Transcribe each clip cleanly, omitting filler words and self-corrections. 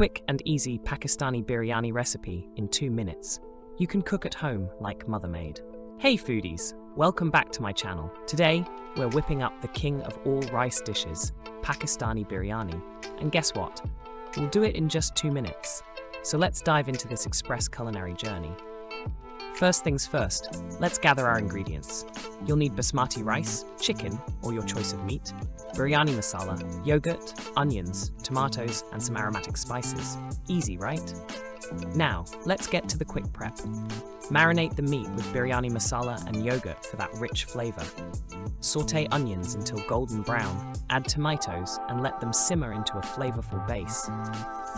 Quick and easy Pakistani biryani recipe in 2 minutes. You can cook at home like Mother made. Hey foodies, welcome back to my channel. Today, we're whipping up the king of all rice dishes, Pakistani biryani. And guess what? We'll do it in just 2 minutes. So let's dive into this express culinary journey. First things first, let's gather our ingredients. You'll need basmati rice, chicken, or your choice of meat, biryani masala, yogurt, onions, tomatoes, and some aromatic spices. Easy, right? Now, let's get to the quick prep. Marinate the meat with biryani masala and yogurt for that rich flavor. Sauté onions until golden brown, add tomatoes, and let them simmer into a flavorful base.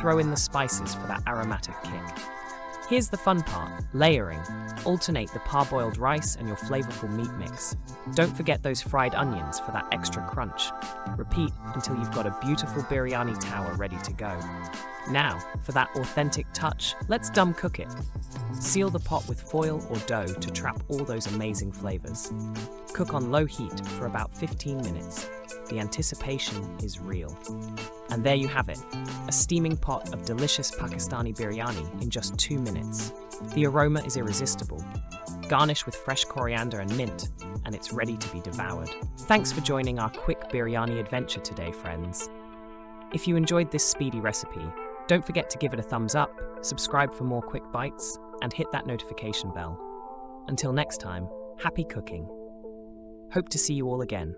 Throw in the spices for that aromatic kick. Here's the fun part, layering. Alternate the parboiled rice and your flavorful meat mix. Don't forget those fried onions for that extra crunch. Repeat until you've got a beautiful biryani tower ready to go. Now, for that authentic touch, let's dum cook it. Seal the pot with foil or dough to trap all those amazing flavors. Cook on low heat for about 15 minutes. The anticipation is real. And there you have it, a steaming pot of delicious Pakistani biryani in just 2 minutes. The aroma is irresistible. Garnish with fresh coriander and mint, and it's ready to be devoured. Thanks for joining our quick biryani adventure today, friends. If you enjoyed this speedy recipe, don't forget to give it a thumbs up, subscribe for more quick bites, and hit that notification bell. Until next time, happy cooking. Hope to see you all again.